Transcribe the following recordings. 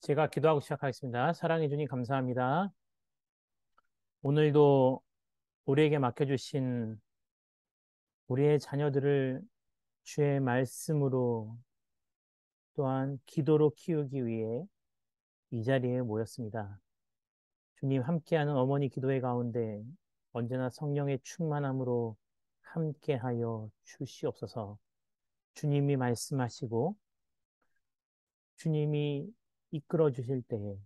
제가 기도하고 시작하겠습니다. 사랑해 주님 감사합니다. 오늘도 우리에게 맡겨주신 우리의 자녀들을 주의 말씀으로 또한 기도로 키우기 위해 이 자리에 모였습니다. 주님 함께하는 어머니 기도회 가운데 언제나 성령의 충만함으로 함께하여 주시옵소서. 주님이 말씀하시고 주님이 이끌어 주실 때에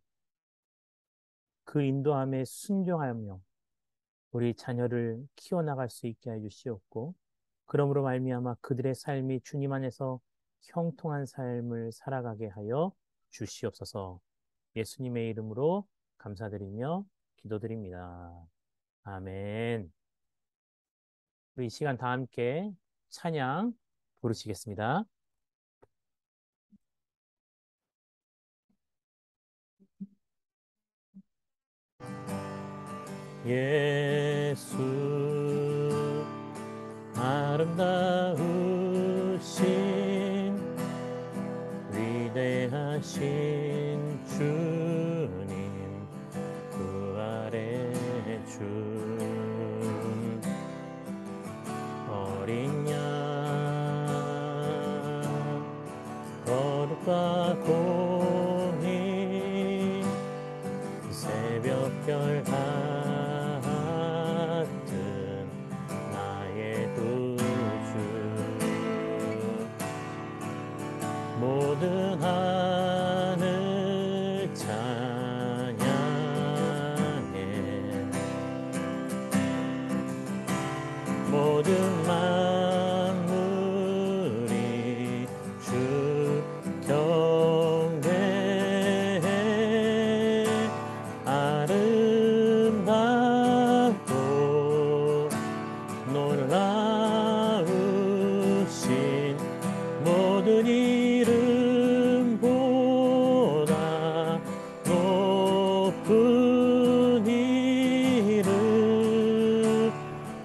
그 인도함에 순종하며 우리 자녀를 키워나갈 수 있게 해 주시옵고, 그러므로 말미암아 그들의 삶이 주님 안에서 형통한 삶을 살아가게 하여 주시옵소서. 예수님의 이름으로 감사드리며 기도드립니다. 아멘. 우리 이 시간 다 함께 찬양 부르시겠습니다. 예수 아름다우신 위대하신 주님, 부활의 주, 어린 양 거룩과 공의, 새벽별 같은 나의 구주, 모든 하늘 찬양해, 모든 만물이 주 경배해. 아름답고 놀라우신 모든 이름보다 높은 이름,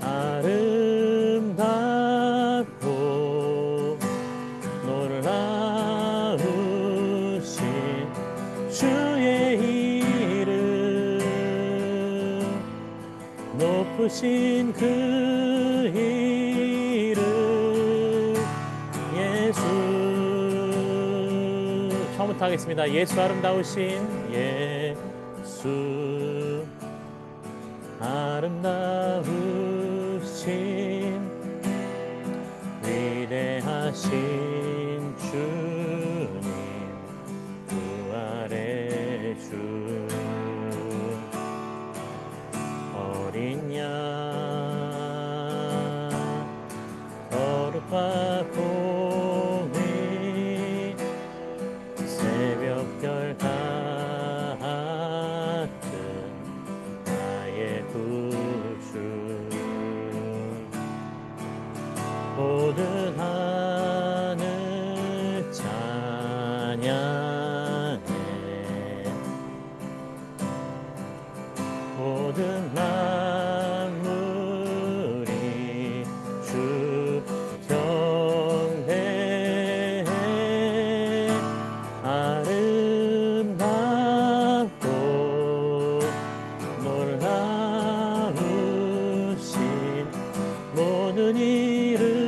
아름답고 놀라우신 주의 이름, 높으신 그 이름 예수. 처음부터 하겠습니다. 예수 아름다우신 예수, 아름다우신 위대하신 주님, 부활의 주, 어린 양 거룩과 공의, 새벽별 같은 나의 구주, 모든 하늘 찬양해, 모든 만물이 주 경배해. 아름답고 놀라우신 모든 이름보다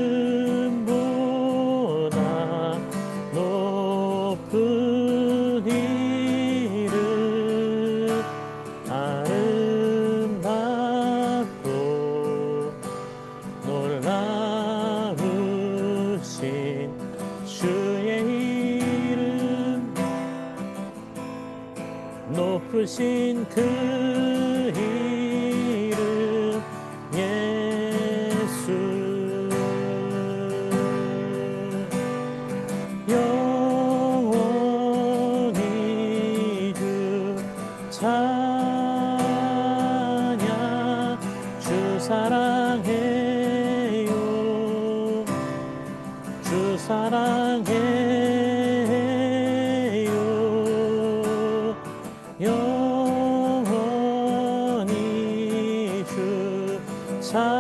높은 이름, 아름답고 놀라우신 주의 이름, 높으신 그 이름 예수. 영원히 주 찬양, 주 사랑해요, 주 사랑해요. 영원히 주 찬양,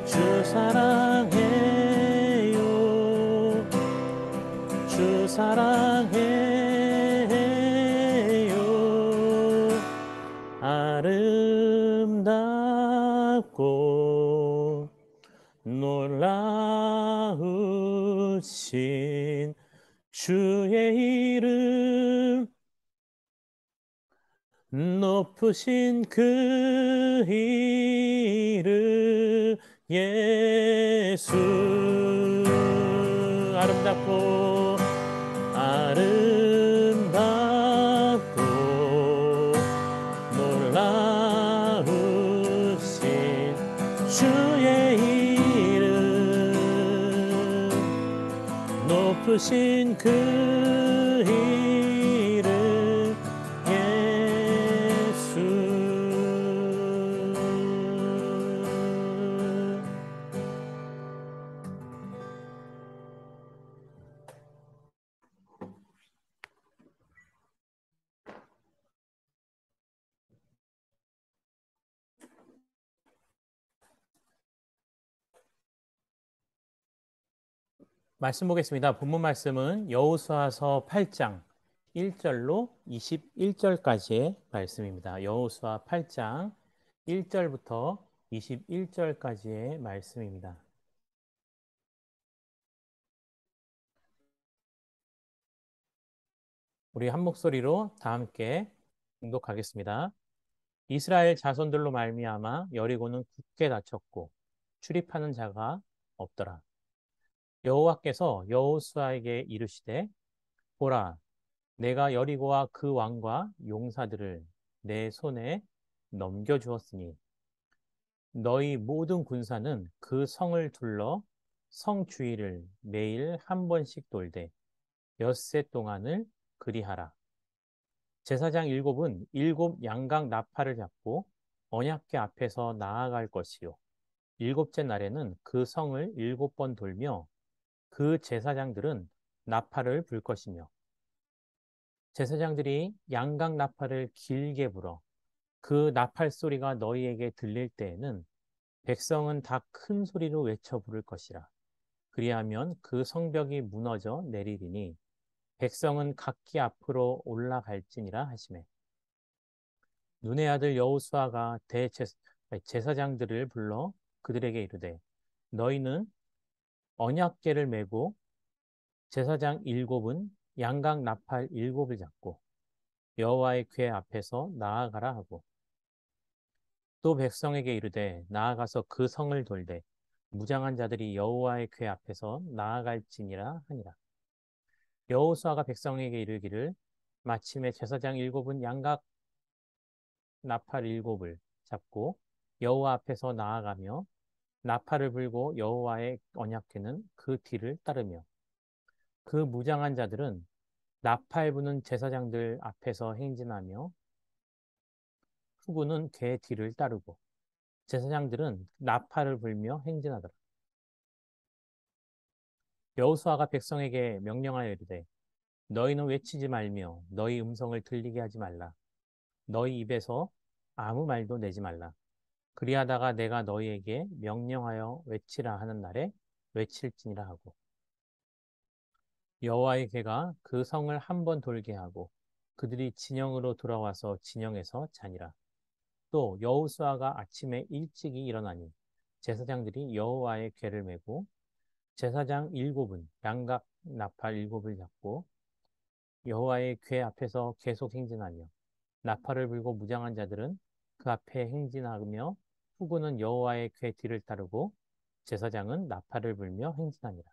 주 사랑해요, 주 사랑해요. 아름답고 놀라우신 주의 이름, 높으신 그 이름 예수. 아름답고 아름답고 놀라우신 주의 이름, 높으신 그 이름 예수. 말씀 보겠습니다. 본문 말씀은 여호수아서 8장 1절로 21절까지의 말씀입니다. 여호수아 8장 1절부터 21절까지의 말씀입니다. 우리 한 목소리로 다 함께 봉독하겠습니다. 이스라엘 자손들로 말미암아 여리고는 굳게 닫혔고 출입하는 자가 없더라. 여호와께서 여호수아에게 이르시되 보라, 내가 여리고와 그 왕과 용사들을 내 손에 넘겨주었으니 너희 모든 군사는 그 성을 둘러 성 주위를 매일 한 번씩 돌되 엿새 동안을 그리하라. 제사장 일곱은 일곱 양각 나팔을 잡고 언약궤 앞에서 나아갈 것이요. 일곱째 날에는 그 성을 일곱 번 돌며 그 제사장들은 나팔을 불 것이며 제사장들이 양각 나팔을 길게 불어 그 나팔 소리가 너희에게 들릴 때에는 백성은 다 큰 소리로 외쳐 부를 것이라. 그리하면 그 성벽이 무너져 내리리니 백성은 각기 앞으로 올라갈지니라 하시매. 눈의 아들 여호수아가 제사장들을 불러 그들에게 이르되 너희는 언약궤를 메고 제사장 일곱은 양각 나팔 일곱을 잡고 여호와의 궤 앞에서 나아가라 하고 또 백성에게 이르되 나아가서 그 성을 돌되 무장한 자들이 여호와의 궤 앞에서 나아갈지니라 하니라. 여호수아가 백성에게 이르기를 마침에 제사장 일곱은 양각 나팔 일곱을 잡고 여호와 앞에서 나아가며 나팔을 불고 여호와의 언약궤는 그 뒤를 따르며 그 무장한 자들은 나팔 부는 제사장들 앞에서 행진하며 후구는 궤 뒤를 따르고 제사장들은 나팔을 불며 행진하더라. 여호수아가 백성에게 명령하여 이르되 너희는 외치지 말며 너희 음성을 들리게 하지 말라. 너희 입에서 아무 말도 내지 말라. 그리하다가 내가 너희에게 명령하여 외치라 하는 날에 외칠지니라 하고 여호와의 궤가 그 성을 한 번 돌게 하고 그들이 진영으로 돌아와서 진영에서 자니라. 또 여호수아가 아침에 일찍이 일어나니 제사장들이 여호와의 궤를 메고 제사장 일곱은 양각 나팔 일곱을 잡고 여호와의 궤 앞에서 계속 행진하며 나팔을 불고 무장한 자들은 그 앞에 행진하며 후구는 여호와의 궤 뒤를 따르고 제사장은 나팔을 불며 행진하니라.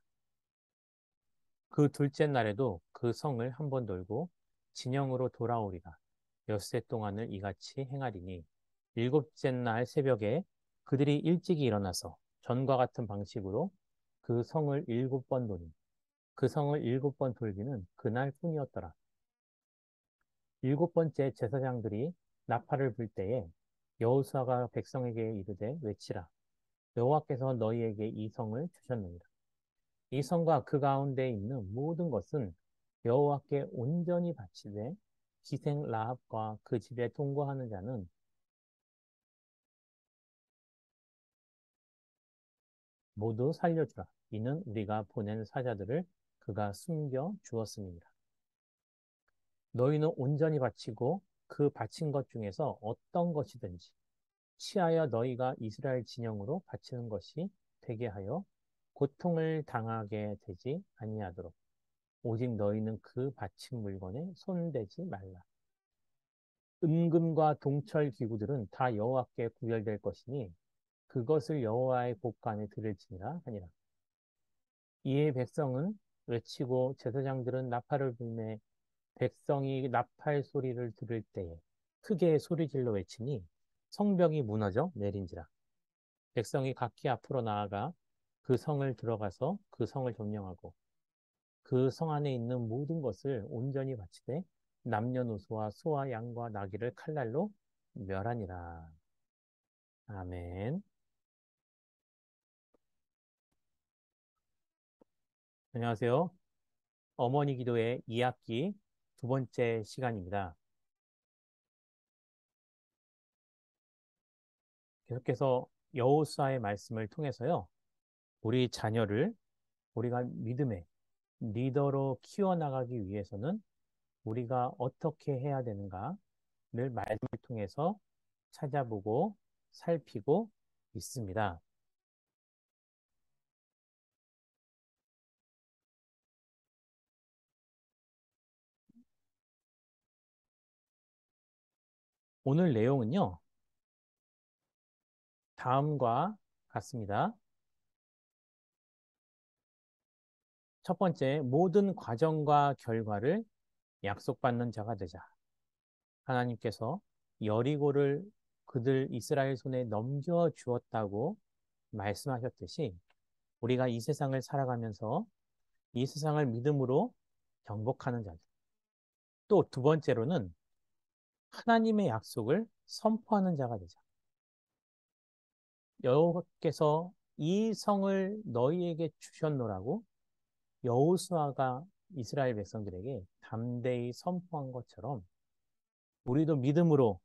그 둘째 날에도 그 성을 한 번 돌고 진영으로 돌아오리라. 엿새 동안을 이같이 행하리니 일곱째 날 새벽에 그들이 일찍이 일어나서 전과 같은 방식으로 그 성을 일곱 번 도니 그 성을 일곱 번 돌기는 그날 뿐이었더라. 일곱 번째 제사장들이 나팔을 불 때에 여호수아가 백성에게 이르되 외치라. 여호와께서 너희에게 이 성을 주셨느니라. 이 성과 그 가운데 있는 모든 것은 여호와께 온전히 바치되 기생 라합과 그 집에 통과하는 자는 모두 살려주라. 이는 우리가 보낸 사자들을 그가 숨겨 주었음이니라. 너희는 온전히 바치고 그 바친 것 중에서 어떤 것이든지 취하여 너희가 이스라엘 진영으로 바치는 것이 되게 하여 고통을 당하게 되지 아니하도록 오직 너희는 그 바친 물건에 손대지 말라. 은금과 동철 기구들은 다 여호와께 구별될 것이니 그것을 여호와의 곳간에 드릴지니라 하니라. 이에 백성은 외치고 제사장들은 나팔을 불매 백성이 나팔 소리를 들을 때에 크게 소리질러 외치니 성벽이 무너져 내린지라. 백성이 각기 앞으로 나아가 그 성을 들어가서 그 성을 점령하고 그 성 안에 있는 모든 것을 온전히 바치되 남녀노소와 소와 양과 나귀를 칼날로 멸하니라. 아멘. 안녕하세요. 어머니 기도의 2학기 두 번째 시간입니다. 계속해서 여호수아의 말씀을 통해서요. 우리 자녀를 우리가 믿음의 리더로 키워나가기 위해서는 우리가 어떻게 해야 되는가를 말씀을 통해서 찾아보고 살피고 있습니다. 오늘 내용은요. 다음과 같습니다. 첫 번째, 모든 과정과 결과를 약속받는 자가 되자. 하나님께서 여리고를 그들 이스라엘 손에 넘겨 주었다고 말씀하셨듯이 우리가 이 세상을 살아가면서 이 세상을 믿음으로 정복하는 자들. 또 두 번째로는 하나님의 약속을 선포하는 자가 되자. 여호와께서 이 성을 너희에게 주셨노라고 여호수아가 이스라엘 백성들에게 담대히 선포한 것처럼 우리도 믿음으로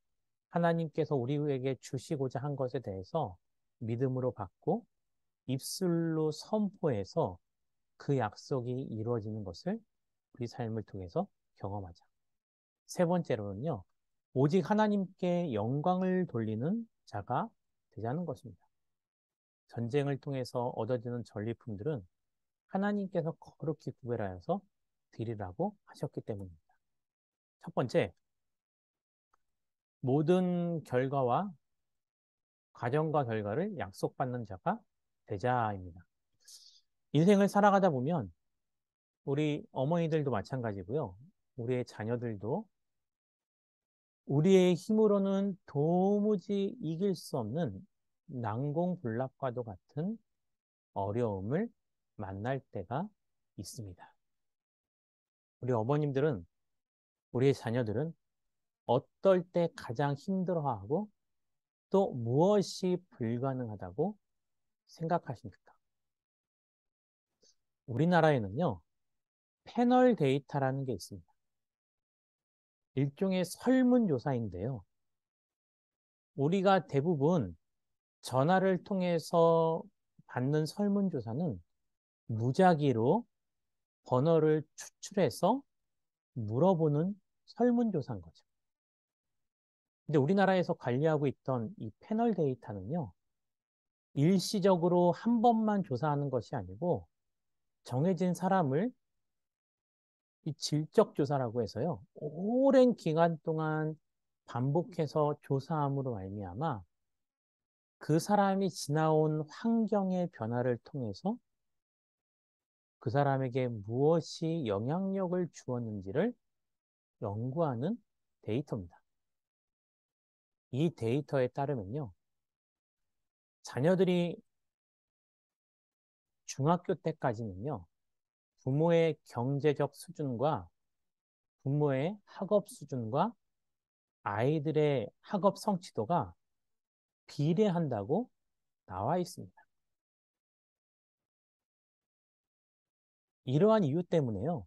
하나님께서 우리에게 주시고자 한 것에 대해서 믿음으로 받고 입술로 선포해서 그 약속이 이루어지는 것을 우리 삶을 통해서 경험하자. 세 번째로는요, 오직 하나님께 영광을 돌리는 자가 되자는 것입니다. 전쟁을 통해서 얻어지는 전리품들은 하나님께서 거룩히 구별하여서 드리라고 하셨기 때문입니다. 첫 번째, 모든 결과와 과정과 결과를 약속받는 자가 되자입니다. 인생을 살아가다 보면 우리 어머니들도 마찬가지고요. 우리의 자녀들도 우리의 힘으로는 도무지 이길 수 없는 난공불락과도 같은 어려움을 만날 때가 있습니다. 우리 어머님들은, 우리의 자녀들은 어떨 때 가장 힘들어하고 또 무엇이 불가능하다고 생각하십니까? 우리나라에는요, 패널 데이터라는 게 있습니다. 일종의 설문조사인데요. 우리가 대부분 전화를 통해서 받는 설문조사는 무작위로 번호를 추출해서 물어보는 설문조사인 거죠. 근데 우리나라에서 관리하고 있던 이 패널 데이터는요, 일시적으로 한 번만 조사하는 것이 아니고 정해진 사람을 이 질적 조사라고 해서요, 오랜 기간 동안 반복해서 조사함으로 말미암아 그 사람이 지나온 환경의 변화를 통해서 그 사람에게 무엇이 영향력을 주었는지를 연구하는 데이터입니다. 이 데이터에 따르면요, 자녀들이 중학교 때까지는요, 부모의 경제적 수준과 부모의 학업 수준과 아이들의 학업 성취도가 비례한다고 나와 있습니다. 이러한 이유 때문에요.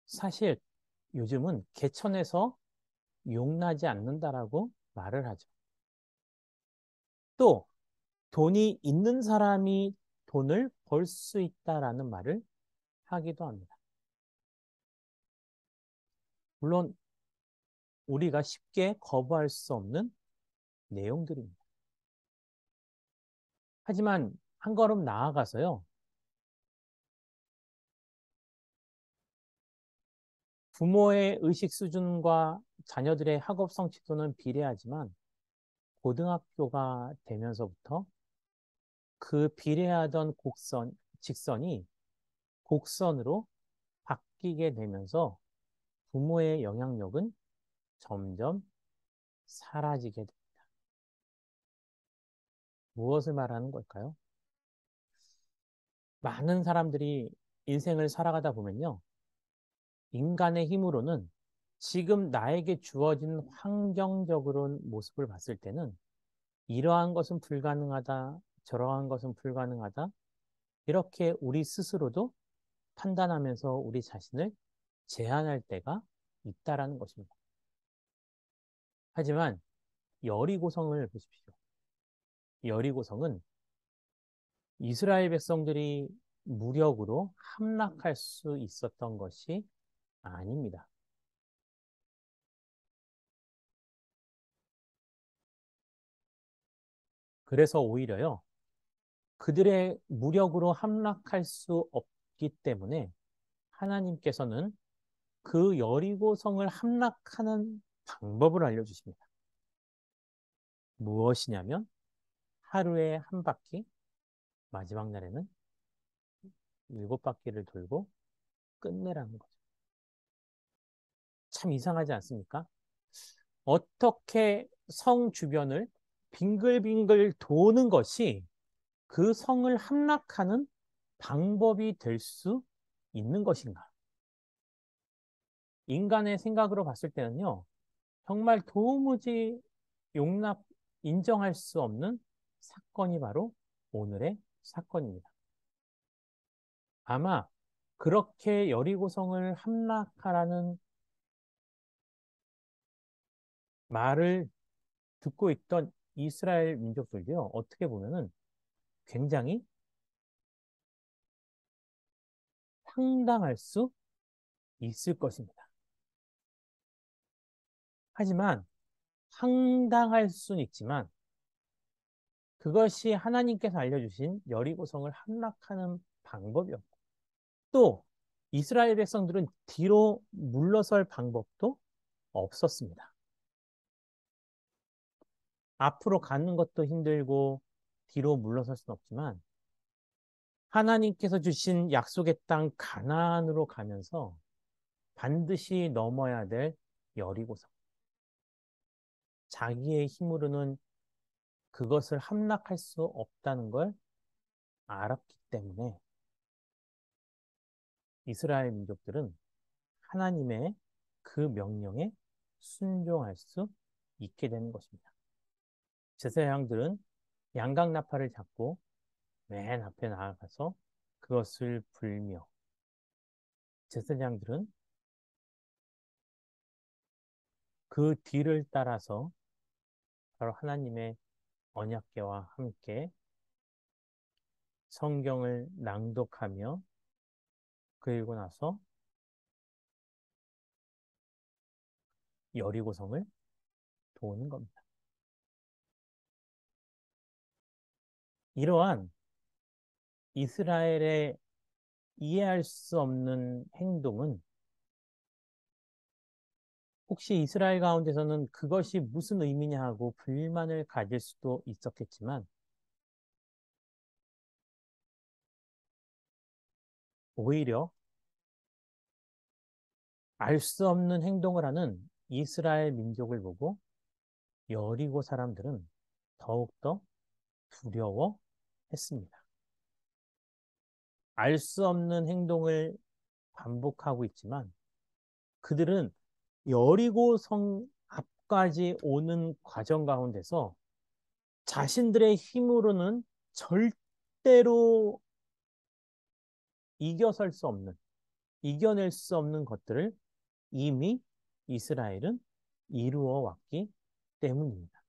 사실 요즘은 개천에서 용나지 않는다라고 말을 하죠. 또 돈이 있는 사람이 돈을 벌 수 있다라는 말을 하기도 합니다. 물론 우리가 쉽게 거부할 수 없는 내용들입니다. 하지만 한 걸음 나아가서요. 부모의 의식 수준과 자녀들의 학업 성취도는 비례하지만 고등학교가 되면서부터 그 비례하던 직선이 곡선으로 바뀌게 되면서 부모의 영향력은 점점 사라지게 됩니다. 무엇을 말하는 걸까요? 많은 사람들이 인생을 살아가다 보면요. 인간의 힘으로는 지금 나에게 주어진 환경적으로는 모습을 봤을 때는 이러한 것은 불가능하다, 저러한 것은 불가능하다, 이렇게 우리 스스로도 판단하면서 우리 자신을 제한할 때가 있다라는 것입니다. 하지만 여리고성을 보십시오. 여리고성은 이스라엘 백성들이 무력으로 함락할 수 있었던 것이 아닙니다. 그래서 오히려요, 그들의 무력으로 함락할 수 없기 때문에 하나님께서는 그 여리고성을 함락하는 방법을 알려주십니다. 무엇이냐면 하루에 한 바퀴, 마지막 날에는 7바퀴를 돌고 끝내라는 거죠. 참 이상하지 않습니까? 어떻게 성 주변을 빙글빙글 도는 것이 그 성을 함락하는 방법이 될 수 있는 것인가? 인간의 생각으로 봤을 때는요, 정말 도무지 용납, 인정할 수 없는 사건이 바로 오늘의 사건입니다. 아마 그렇게 여리고성을 함락하라는 말을 듣고 있던 이스라엘 민족들도요, 어떻게 보면은 굉장히 황당할 수 있을 것입니다. 하지만 황당할 수는 있지만 그것이 하나님께서 알려주신 여리고성을 함락하는 방법이었고 또 이스라엘 백성들은 뒤로 물러설 방법도 없었습니다. 앞으로 가는 것도 힘들고 뒤로 물러설 수는 없지만 하나님께서 주신 약속의 땅 가나안으로 가면서 반드시 넘어야 될 여리고성. 자기의 힘으로는 그것을 함락할 수 없다는 걸 알았기 때문에 이스라엘 민족들은 하나님의 그 명령에 순종할 수 있게 되는 것입니다. 제사장들은 양각나팔을 잡고 맨 앞에 나아가서 그것을 불며 제사장들은 그 뒤를 따라서 바로 하나님의 언약궤와 함께 성경을 낭독하며 그리고 나서 여리고성을 도는 겁니다. 이러한 이스라엘의 이해할 수 없는 행동은 혹시 이스라엘 가운데서는 그것이 무슨 의미냐 하고 불만을 가질 수도 있었겠지만 오히려 알 수 없는 행동을 하는 이스라엘 민족을 보고 여리고 사람들은 더욱더 두려워했습니다. 알 수 없는 행동을 반복하고 있지만 그들은 여리고 성 앞까지 오는 과정 가운데서 자신들의 힘으로는 절대로 이겨설 수 없는, 이겨낼 수 없는 것들을 이미 이스라엘은 이루어 왔기 때문입니다.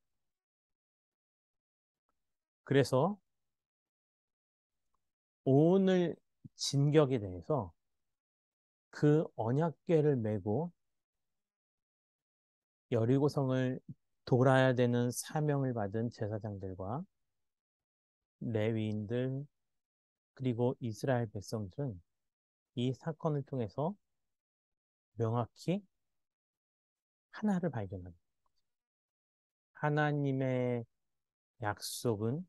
그래서 오늘 진격에 대해서 그 언약궤를 메고 여리고성을 돌아야 되는 사명을 받은 제사장들과 레위인들 그리고 이스라엘 백성들은 이 사건을 통해서 명확히 하나를 발견합니다. 하나님의 약속은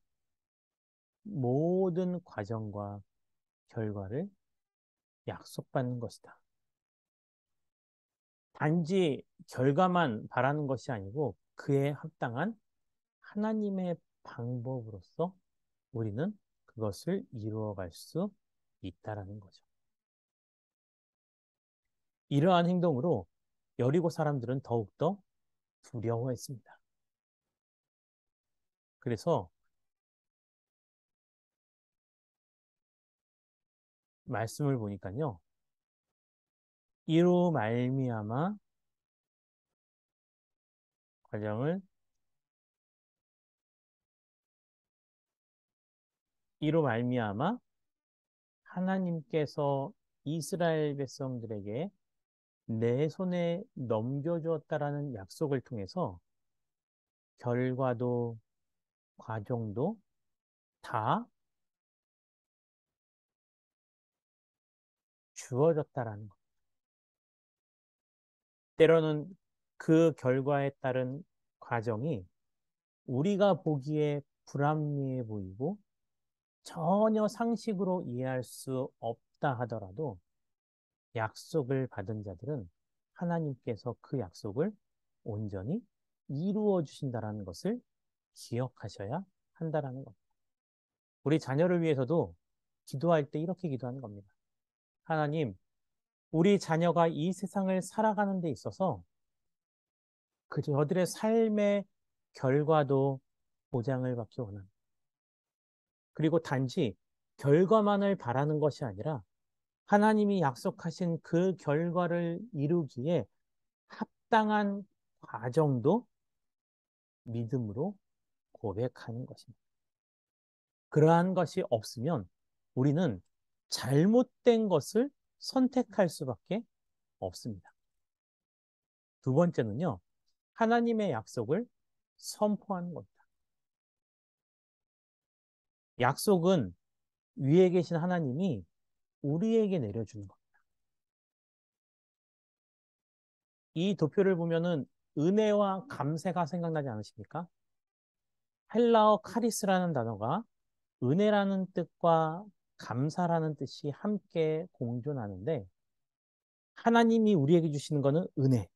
모든 과정과 결과를 약속받는 것이다. 단지 결과만 바라는 것이 아니고 그에 합당한 하나님의 방법으로서 우리는 그것을 이루어갈 수 있다라는 거죠. 이러한 행동으로 여리고 사람들은 더욱더 두려워했습니다. 그래서 말씀을 보니까요. 이로 말미암아 과정을 이로 말미암아 하나님께서 이스라엘 백성들에게 내 손에 넘겨주었다라는 약속을 통해서 결과도 과정도 다 주어졌다라는 것. 때로는 그 결과에 따른 과정이 우리가 보기에 불합리해 보이고 전혀 상식으로 이해할 수 없다 하더라도 약속을 받은 자들은 하나님께서 그 약속을 온전히 이루어 주신다라는 것을 기억하셔야 한다라는 겁니다. 우리 자녀를 위해서도 기도할 때 이렇게 기도하는 겁니다. 하나님, 우리 자녀가 이 세상을 살아가는 데 있어서 그 저들의 삶의 결과도 보장을 받기 원합니다. 그리고 단지 결과만을 바라는 것이 아니라 하나님이 약속하신 그 결과를 이루기에 합당한 과정도 믿음으로 고백하는 것입니다. 그러한 것이 없으면 우리는 잘못된 것을 선택할 수밖에 없습니다. 두 번째는요, 하나님의 약속을 선포하는 겁니다. 약속은 위에 계신 하나님이 우리에게 내려주는 겁니다. 이 도표를 보면은 은혜와 감사가 생각나지 않으십니까? 헬라어 카리스라는 단어가 은혜라는 뜻과 감사라는 뜻이 함께 공존하는데 하나님이 우리에게 주시는 것은 은혜,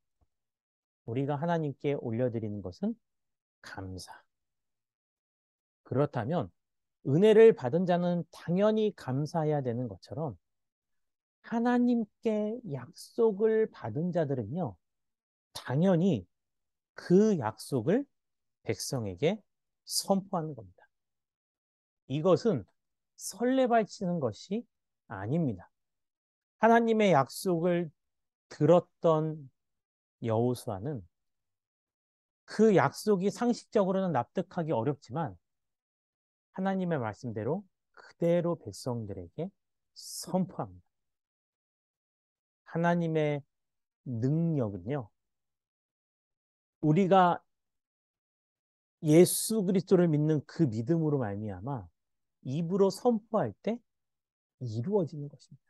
우리가 하나님께 올려드리는 것은 감사. 그렇다면 은혜를 받은 자는 당연히 감사해야 되는 것처럼 하나님께 약속을 받은 자들은요, 당연히 그 약속을 백성에게 선포하는 겁니다. 이것은 설레발치는 것이 아닙니다. 하나님의 약속을 들었던 여호수아는 그 약속이 상식적으로는 납득하기 어렵지만 하나님의 말씀대로 그대로 백성들에게 선포합니다. 하나님의 능력은요, 우리가 예수 그리스도를 믿는 그 믿음으로 말미암아 입으로 선포할 때 이루어지는 것입니다.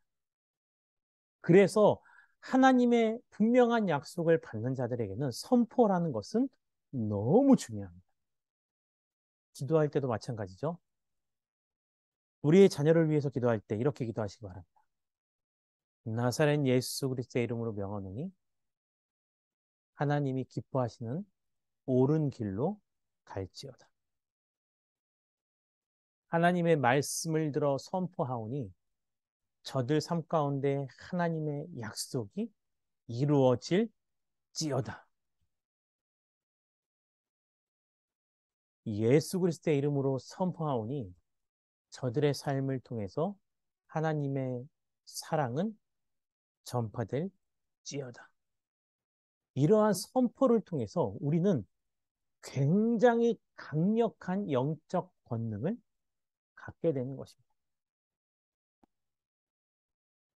그래서 하나님의 분명한 약속을 받는 자들에게는 선포라는 것은 너무 중요합니다. 기도할 때도 마찬가지죠. 우리의 자녀를 위해서 기도할 때 이렇게 기도하시기 바랍니다. 나사렛 예수 그리스도의 이름으로 명하노니 하나님이 기뻐하시는 옳은 길로 갈지어다. 하나님의 말씀을 들어 선포하오니 저들 삶 가운데 하나님의 약속이 이루어질지어다. 예수 그리스도의 이름으로 선포하오니 저들의 삶을 통해서 하나님의 사랑은 전파될지어다. 이러한 선포를 통해서 우리는 굉장히 강력한 영적 권능을 갖게 되는 것입니다.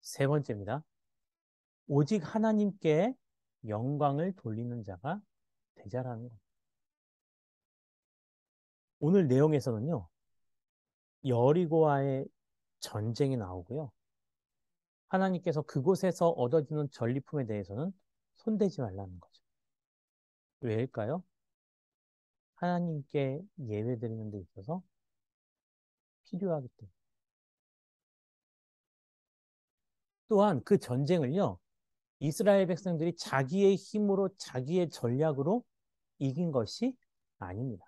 세 번째입니다. 오직 하나님께 영광을 돌리는 자가 되자라는 것. 오늘 내용에서는요, 여리고와의 전쟁이 나오고요. 하나님께서 그곳에서 얻어지는 전리품에 대해서는 손대지 말라는 거죠. 왜일까요? 하나님께 예배드리는 데 있어서 필요하기 때문에. 또한 그 전쟁을요, 이스라엘 백성들이 자기의 힘으로 자기의 전략으로 이긴 것이 아닙니다.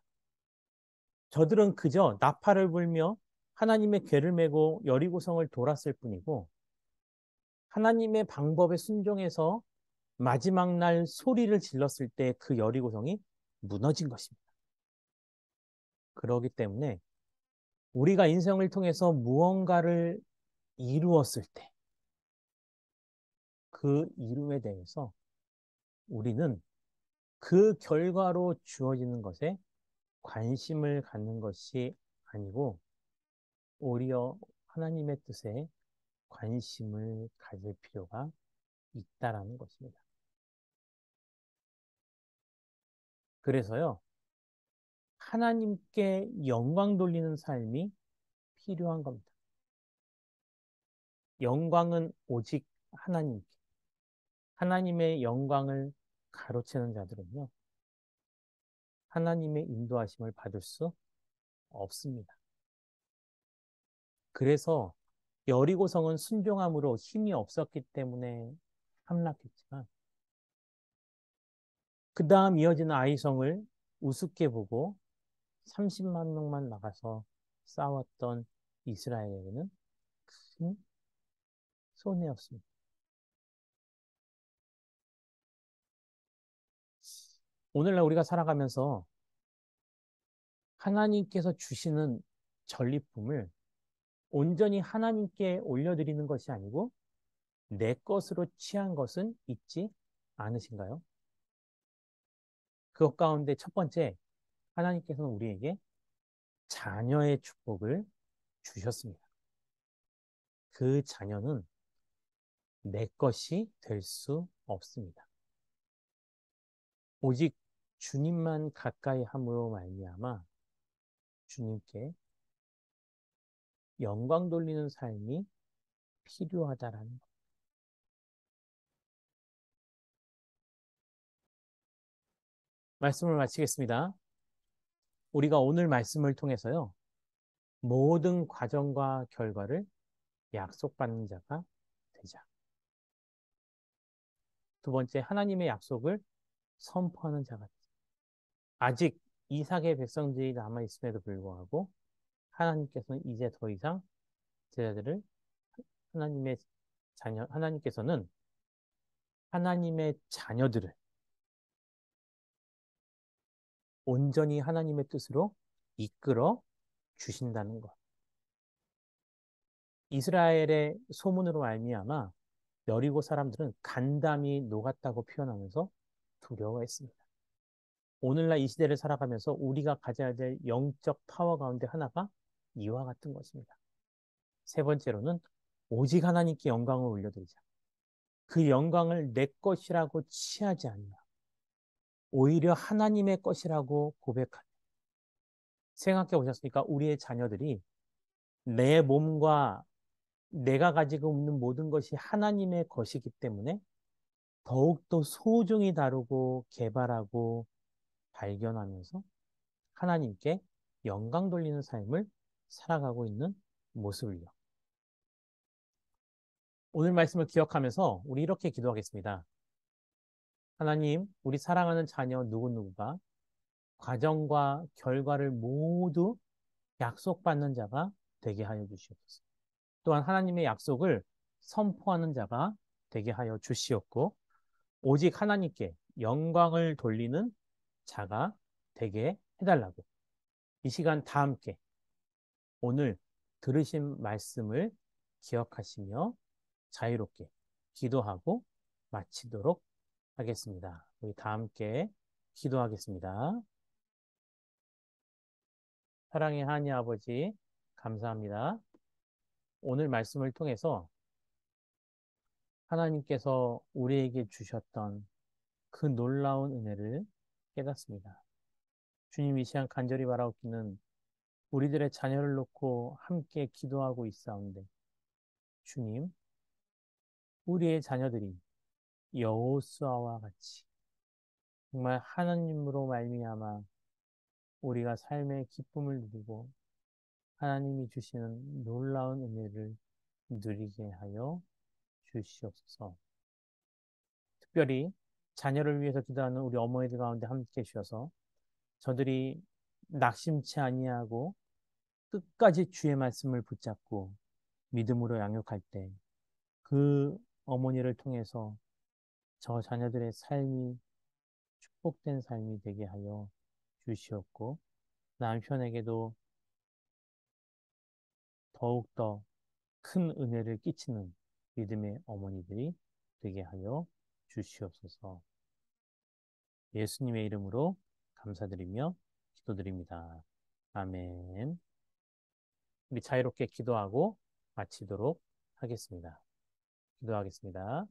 저들은 그저 나팔을 불며 하나님의 궤를 메고 여리고성을 돌았을 뿐이고 하나님의 방법에 순종해서 마지막 날 소리를 질렀을 때 그 여리고성이 무너진 것입니다. 그러기 때문에 우리가 인생을 통해서 무언가를 이루었을 때 그 이름에 대해서 우리는 그 결과로 주어지는 것에 관심을 갖는 것이 아니고 오히려 하나님의 뜻에 관심을 가질 필요가 있다라는 것입니다. 그래서요, 하나님께 영광 돌리는 삶이 필요한 겁니다. 영광은 오직 하나님께. 하나님의 영광을 가로채는 자들은요, 하나님의 인도하심을 받을 수 없습니다. 그래서 여리고성은 순종함으로 힘이 없었기 때문에 함락했지만 그 다음 이어지는 아이성을 우습게 보고 30만 명만 나가서 싸웠던 이스라엘에게는 큰 손해였습니다. 오늘날 우리가 살아가면서 하나님께서 주시는 전리품을 온전히 하나님께 올려드리는 것이 아니고 내 것으로 취한 것은 있지 않으신가요? 그것 가운데 첫 번째, 하나님께서는 우리에게 자녀의 축복을 주셨습니다. 그 자녀는 내 것이 될 수 없습니다. 오직 주님만 가까이 함으로 말미암아 주님께 영광 돌리는 삶이 필요하다라는 것. 말씀을 마치겠습니다. 우리가 오늘 말씀을 통해서요, 모든 과정과 결과를 약속받는 자가 되자. 두 번째, 하나님의 약속을 선포하는 자가 되자. 아직 이삭의 백성들이 남아있음에도 불구하고 하나님께서는 이제 더 이상 제자들을 하나님의 하나님께서는 하나님의 자녀들을 온전히 하나님의 뜻으로 이끌어 주신다는 것. 이스라엘의 소문으로 말미암아 여리고 사람들은 간담이 녹았다고 표현하면서 두려워했습니다. 오늘날 이 시대를 살아가면서 우리가 가져야 될 영적 파워 가운데 하나가 이와 같은 것입니다. 세 번째로는 오직 하나님께 영광을 올려드리자. 그 영광을 내 것이라고 취하지 않냐. 오히려 하나님의 것이라고 고백하냐. 생각해 보셨습니까? 우리의 자녀들이 내 몸과 내가 가지고 있는 모든 것이 하나님의 것이기 때문에 더욱더 소중히 다루고 개발하고 발견하면서 하나님께 영광 돌리는 삶을 살아가고 있는 모습을요. 오늘 말씀을 기억하면서 우리 이렇게 기도하겠습니다. 하나님, 우리 사랑하는 자녀 누구누구가 과정과 결과를 모두 약속받는 자가 되게 하여 주시옵소서. 또한 하나님의 약속을 선포하는 자가 되게 하여 주시옵고 오직 하나님께 영광을 돌리는 자가 되게 해달라고 이 시간 다 함께 오늘 들으신 말씀을 기억하시며 자유롭게 기도하고 마치도록 하겠습니다. 우리 다 함께 기도하겠습니다. 사랑의 하나님 아버지, 감사합니다. 오늘 말씀을 통해서 하나님께서 우리에게 주셨던 그 놀라운 은혜를 깨닫습니다. 주님 이 시간 간절히 바라옵기는 우리들의 자녀를 놓고 함께 기도하고 있사온데 주님, 우리의 자녀들이 여호수아와 같이 정말 하나님으로 말미암아 우리가 삶의 기쁨을 누리고 하나님이 주시는 놀라운 은혜를 누리게 하여 주시옵소서. 특별히 자녀를 위해서 기도하는 우리 어머니들 가운데 함께 해주셔서 저들이 낙심치 아니하고 끝까지 주의 말씀을 붙잡고 믿음으로 양육할 때 그 어머니를 통해서 저 자녀들의 삶이 축복된 삶이 되게 하여 주시옵고 남편에게도 더욱더 큰 은혜를 끼치는 믿음의 어머니들이 되게 하여 주시옵소서. 예수님의 이름으로 감사드리며 기도드립니다. 아멘. 우리 자유롭게 기도하고 마치도록 하겠습니다. 기도하겠습니다.